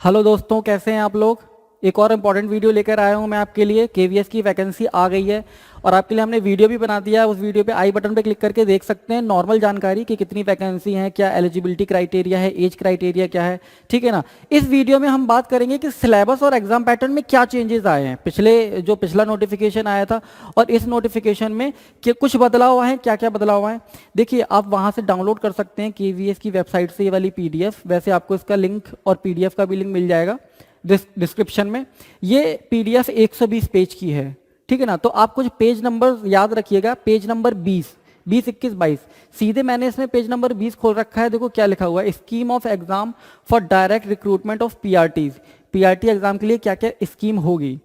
Hello दोस्तों, कैसे हैं आप लोग। एक और इम्पॉर्टेंट वीडियो लेकर आया हूं मैं आपके लिए। केवीएस की वैकेंसी आ गई है और आपके लिए हमने वीडियो भी बना दिया है। उस वीडियो पे आई बटन पे क्लिक करके देख सकते हैं नॉर्मल जानकारी कि कितनी वैकेंसी है, क्या एलिजिबिलिटी क्राइटेरिया है, एज क्राइटेरिया क्या है, ठीक है ना। इस वीडियो में हम बात करेंगे कि सिलेबस और एग्जाम पैटर्न में क्या चेंजेस आए हैं पिछला नोटिफिकेशन आया था और इस नोटिफिकेशन में कि कुछ बदलाव आए हैं, क्या क्या बदलाव आए हैं। देखिए, आप वहाँ से डाउनलोड कर सकते हैं केवीएस की वेबसाइट से ये वाली पीडीएफ। वैसे आपको इसका लिंक और पीडीएफ का भी लिंक मिल जाएगा डिस्क्रिप्शन में। ये पीडीएफ 120 पेज की है, ठीक है ना। तो आप कुछ पेज नंबर याद रखिएगा। पेज नंबर 20, 20, 21, 22, सीधे मैंने इसमें पेज नंबर 20 खोल रखा है। देखो क्या लिखा हुआ है, scheme of exam for direct recruitment of PRTs. PRT exam के लिए क्या क्या स्कीम होगी,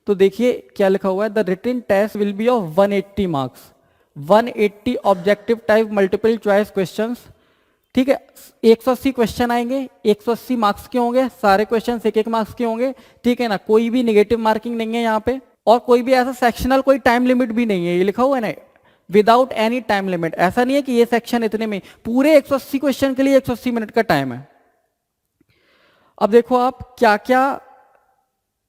तो देखिए क्या लिखा हुआ है। The written test will be of 180 marks, 180 objective type multiple choice questions, ठीक है। 180 क्वेश्चन आएंगे, 180 मार्क्स के होंगे, सारे क्वेश्चन एक एक मार्क्स के होंगे, ठीक है ना। कोई भी निगेटिव मार्किंग नहीं है यहाँ पे और कोई भी ऐसा सेक्शनल कोई टाइम लिमिट भी नहीं है। ये लिखा हुआ है ना, विदाउट एनी टाइम लिमिट। ऐसा नहीं है कि ये सेक्शन इतने में, पूरे 180 क्वेश्चन के लिए 180 मिनट का टाइम है। अब देखो आप क्या क्या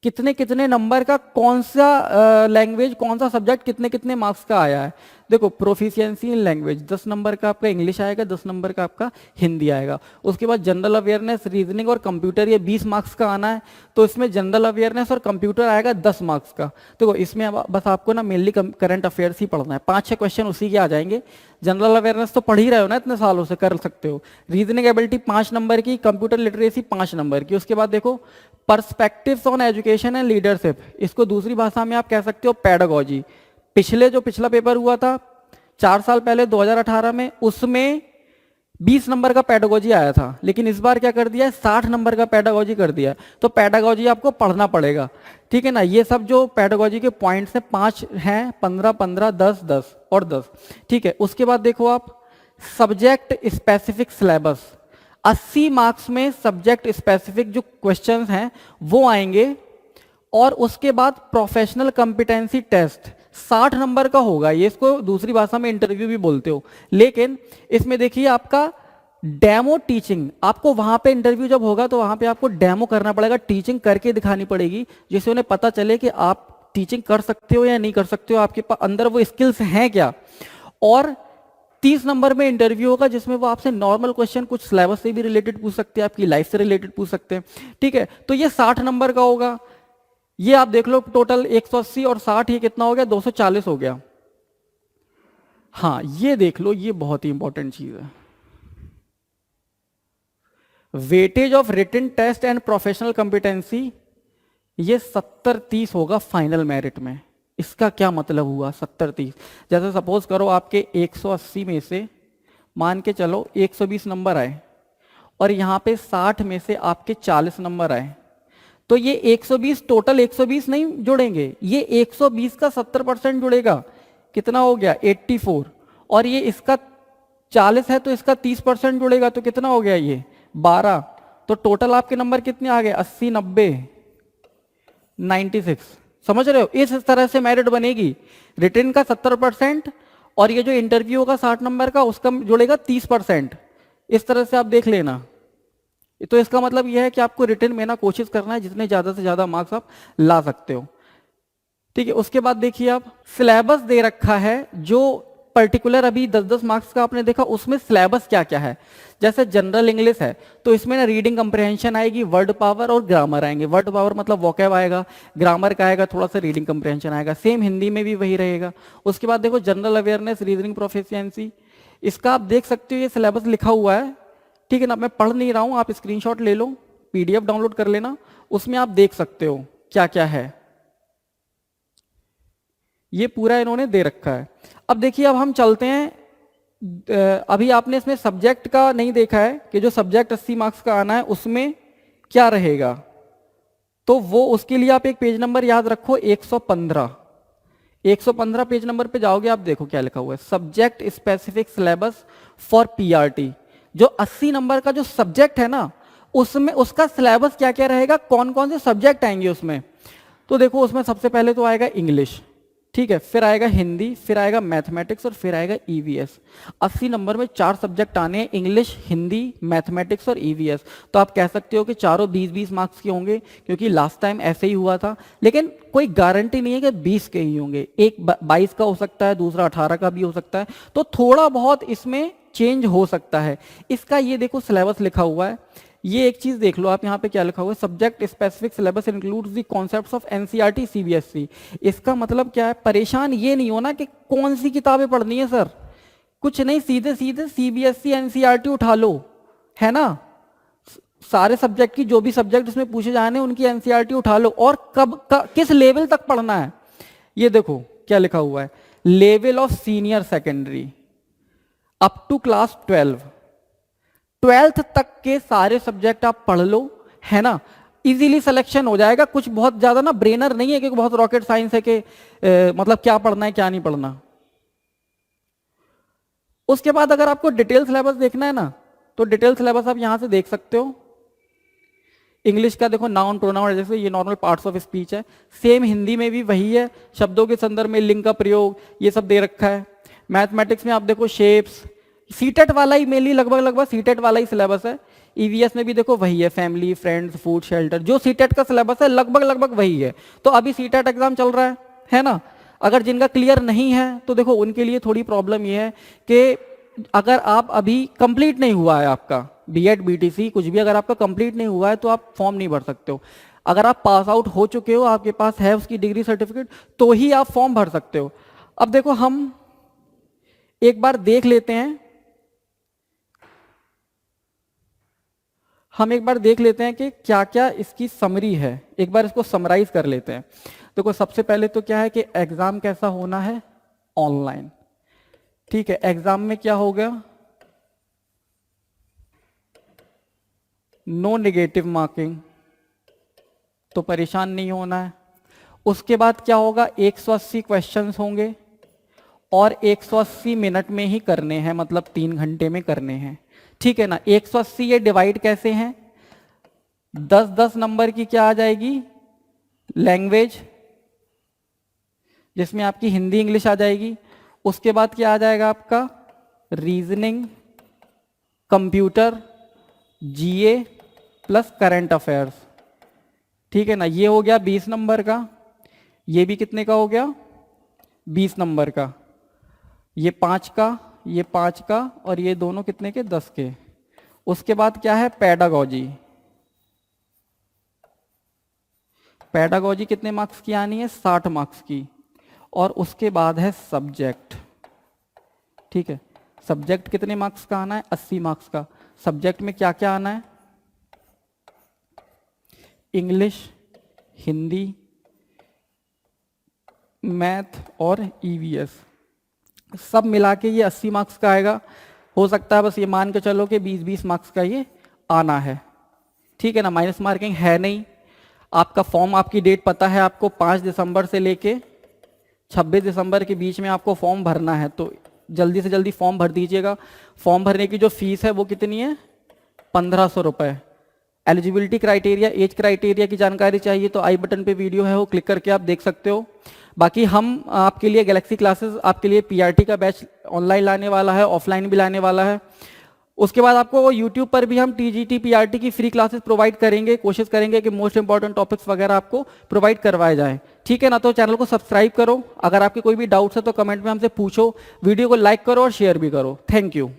कितने कितने नंबर का कौन सा लैंग्वेज, कौन सा सब्जेक्ट कितने कितने मार्क्स का आया है। देखो, प्रोफिशिएंसी इन लैंग्वेज 10 नंबर का आपका इंग्लिश आएगा, 10 नंबर का आपका हिंदी आएगा। उसके बाद जनरल अवेयरनेस, रीजनिंग और कंप्यूटर, ये 20 मार्क्स का आना है। तो इसमें जनरल अवेयरनेस और कंप्यूटर आएगा 10 मार्क्स का। देखो, इसमें अब बस आपको ना मेनली करंट अफेयर्स ही पढ़ना है, 5-6 क्वेश्चन उसी के आ जाएंगे। जनरल अवेयरनेस तो पढ़ ही रहे हो ना, इतने सालों से कर सकते हो। रीजनिंग एबिलिटी 5 नंबर की, कंप्यूटर लिटरेसी 5 नंबर की। उसके बाद देखो, perspectives on education and leadership, इसको दूसरी भाषा में आप कह सकते हो पेडागोजी। पिछला पेपर हुआ था 4 साल पहले 2018 में, उसमें 20 नंबर का पेडागोजी आया था, लेकिन इस बार क्या कर दिया है, 60 नंबर का पेडागोजी कर दिया है। तो पेडागोजी आपको पढ़ना पड़ेगा, ठीक है ना। ये सब जो पेडागोजी के पॉइंट्स हैं 5 हैं, 15 15, 10 10 और 10, ठीक है। उसके बाद देखो आप, सब्जेक्ट स्पेसिफिक सिलेबस, 80 मार्क्स में सब्जेक्ट स्पेसिफिक जो क्वेश्चंस हैं वो आएंगे। और उसके बाद प्रोफेशनल कॉम्पिटेंसी टेस्ट 60 नंबर का होगा। ये इसको दूसरी भाषा में इंटरव्यू भी बोलते हो, लेकिन इसमें देखिए आपका डेमो टीचिंग, आपको वहां पे इंटरव्यू जब होगा तो वहां पे आपको डेमो करना पड़ेगा, टीचिंग करके दिखानी पड़ेगी, जिससे उन्हें पता चले कि आप टीचिंग कर सकते हो या नहीं कर सकते हो, आपके अंदर वो स्किल्स हैं क्या। और 30 नंबर में इंटरव्यू होगा, जिसमें वो आपसे नॉर्मल क्वेश्चन कुछ सिलेबस से भी रिलेटेड पूछ सकते हैं, आपकी लाइफ से रिलेटेड पूछ सकते हैं, ठीक है। तो ये 60 नंबर का होगा। ये आप देख लो, टोटल 180 और 60, ये कितना हो गया, 240 हो गया। हाँ, ये देख लो, ये बहुत ही इंपॉर्टेंट चीज है। Weightage of written test and professional competency, ये 70-30 होगा फाइनल मेरिट में। इसका क्या मतलब हुआ 70-30, जैसे सपोज करो आपके 180 में से मान के चलो 120 नंबर आए और यहाँ पे 60 में से आपके 40 नंबर आए, तो ये 120 टोटल 120 नहीं जुड़ेंगे, ये 120 का 70% जुड़ेगा, कितना हो गया 84। और ये इसका 40 है तो इसका 30% जुड़ेगा, तो कितना हो गया ये 12। तो टोटल आपके नंबर कितने आ गए, 80, 90, 96। समझ रहे हो, इस तरह से मेरिट बनेगी। रिटन का 70% और ये जो इंटरव्यू होगा 60 नंबर का, उसका जुड़ेगा 30%। इस तरह से आप देख लेना। तो इसका मतलब यह है कि आपको रिटन में ना कोशिश करना है जितने ज्यादा से ज्यादा मार्क्स आप ला सकते हो, ठीक है। उसके बाद देखिए, आप सिलेबस दे रखा है जो पर्टिकुलर अभी 10-10 मार्क्स का आपने देखा, उसमें सिलेबस क्या क्या है। जैसे जनरल इंग्लिश है तो इसमें ना रीडिंग कंप्रहेंशन आएगी, वर्ड पावर और ग्रामर आएंगे। वर्ड पावर मतलब वोकैब आएगा, ग्रामर का आएगा, थोड़ा सा रीडिंग कंप्रहेंशन आएगा। सेम हिंदी में भी वही रहेगा। उसके बाद देखो, जनरल अवेयरनेस, रीजनिंग प्रोफिशिएंसी, इसका आप देख सकते हो, ये सिलेबस लिखा हुआ है, ठीक है ना। मैं पढ़ नहीं रहा हूं, आप स्क्रीनशॉट ले लो, पीडीएफ डाउनलोड कर लेना, उसमें आप देख सकते हो क्या क्या है। ये पूरा इन्होंने दे रखा है। अब देखिए, अब हम चलते हैं, अभी आपने इसमें सब्जेक्ट का नहीं देखा है कि जो सब्जेक्ट 80 मार्क्स का आना है उसमें क्या रहेगा। तो वो उसके लिए आप एक पेज नंबर याद रखो, 115। 115 पेज नंबर पे जाओगे, आप देखो क्या लिखा हुआ है, subject specific syllabus for PRT. जो 80 नंबर का जो सब्जेक्ट है ना, उसमें उसका सिलेबस क्या क्या रहेगा, कौन कौन से सब्जेक्ट आएंगे उसमें। तो देखो, उसमें सबसे पहले तो आएगा इंग्लिश, ठीक है, फिर आएगा हिंदी, फिर आएगा मैथमेटिक्स और फिर आएगा ईवीएस। 80 नंबर में 4 सब्जेक्ट आने हैं, इंग्लिश, हिंदी, मैथमेटिक्स और ईवीएस। तो आप कह सकते हो कि चारों 20-20 मार्क्स के होंगे, क्योंकि लास्ट टाइम ऐसे ही हुआ था। लेकिन कोई गारंटी नहीं है कि 20 के ही होंगे, एक 22 का हो सकता है, दूसरा 18 का भी हो सकता है। तो थोड़ा बहुत इसमें चेंज हो सकता है। इसका ये देखो सिलेबस लिखा हुआ है, ये एक चीज देख लो आप, यहाँ पे क्या लिखा हुआ है, subject specific syllabus includes the concepts of NCERT CBSE. इसका मतलब क्या है, परेशान ये नहीं होना कि कौन सी किताबें पढ़नी है सर, कुछ नहीं, सीधे सीधे सीबीएसई एनसीईआरटी उठा लो, है ना। सारे सब्जेक्ट की जो भी सब्जेक्ट इसमें पूछे जाने उनकी एनसीईआरटी उठा लो, और किस लेवल तक पढ़ना है ये देखो क्या लिखा हुआ है, level of senior secondary up to class 12th तक के सारे सब्जेक्ट आप पढ़ लो, है ना। इजीली सिलेक्शन हो जाएगा, कुछ बहुत ज्यादा ना ब्रेनर नहीं है कि बहुत रॉकेट साइंस है कि मतलब क्या पढ़ना है क्या नहीं पढ़ना। उसके बाद अगर आपको डिटेल सिलेबस देखना है ना, तो डिटेल सिलेबस आप यहां से देख सकते हो। इंग्लिश का देखो नाउन प्रोनाउन जैसे ये नॉर्मल पार्ट्स ऑफ स्पीच है, सेम हिंदी में भी वही है, शब्दों के संदर्भ में लिंग का प्रयोग ये सब दे रखा है। मैथमेटिक्स में आप देखो शेप्स, सीटेट वाला ही मेनली लगभग सीटेट वाला ही सिलेबस है। ईवीएस में भी देखो वही है, फैमिली, फ्रेंड्स, फूड, शेल्टर, जो सीटेट का सिलेबस है लगभग वही है। तो अभी सीटेट एग्जाम चल रहा है ना। अगर जिनका क्लियर नहीं है तो देखो उनके लिए थोड़ी प्रॉब्लम ये है कि अगर आप अभी कंप्लीट नहीं हुआ है आपका बीएड बीटीसी कुछ भी, अगर आपका कंप्लीट नहीं हुआ है तो आप फॉर्म नहीं भर सकते हो। अगर आप पास आउट हो चुके हो, आपके पास है उसकी डिग्री सर्टिफिकेट, तो ही आप फॉर्म भर सकते हो। अब देखो हम एक बार देख लेते हैं, कि क्या क्या इसकी समरी है, एक बार इसको समराइज कर लेते हैं। देखो सबसे पहले तो क्या है कि एग्जाम कैसा होना है, ऑनलाइन। ठीक है, एग्जाम में क्या हो गया, नो नेगेटिव मार्किंग, तो परेशान नहीं होना है। उसके बाद क्या होगा, 180 क्वेश्चंस होंगे और 180 मिनट में ही करने हैं, मतलब 3 घंटे में करने हैं। ठीक है ना। 180 ये डिवाइड कैसे हैं, 10-10 नंबर की क्या आ जाएगी, लैंग्वेज, जिसमें आपकी हिंदी इंग्लिश आ जाएगी। उसके बाद क्या आ जाएगा आपका, रीजनिंग, कंप्यूटर, जीए प्लस करंट अफेयर्स। ठीक है ना, ये हो गया 20 नंबर का। ये भी कितने का हो गया, 20 नंबर का। ये 5 का, ये 5 का, और ये दोनों कितने के, 10 के। उसके बाद क्या है, पेडागोजी। पेडागोजी कितने मार्क्स की आनी है, 60 मार्क्स की। और उसके बाद है सब्जेक्ट। ठीक है, सब्जेक्ट कितने मार्क्स का आना है, 80 मार्क्स का। सब्जेक्ट में क्या क्या आना है, इंग्लिश, हिंदी, मैथ और ईवीएस, सब मिला के ये 80 मार्क्स का आएगा। हो सकता है बस ये मान के चलो कि 20-20 मार्क्स का ये आना है। ठीक है ना, माइनस मार्किंग है नहीं। आपका फॉर्म, आपकी डेट पता है आपको, 5 दिसंबर से लेके 26 दिसंबर के बीच में आपको फॉर्म भरना है, तो जल्दी से जल्दी फॉर्म भर दीजिएगा। फॉर्म भरने की जो फीस है वो कितनी है, 1500 रुपये। एलिजिबिलिटी क्राइटेरिया, एज क्राइटेरिया की जानकारी चाहिए तो आई बटन पे वीडियो है वो क्लिक करके आप देख सकते हो। बाकी हम आपके लिए गैलेक्सी क्लासेस, आपके लिए पीआरटी का बैच ऑनलाइन लाने वाला है, ऑफलाइन भी लाने वाला है। उसके बाद आपको यूट्यूब पर भी हम टीजीटी पीआरटी की फ्री क्लासेस प्रोवाइड करेंगे, कोशिश करेंगे कि मोस्ट इंपॉर्टेंट टॉपिक्स वगैरह आपको प्रोवाइड करवाए जाएं। ठीक है ना, तो चैनल को सब्सक्राइब करो। अगर आपके कोई भी डाउट्स है तो कमेंट में हमसे पूछो, वीडियो को लाइक करो और शेयर भी करो। Thank you.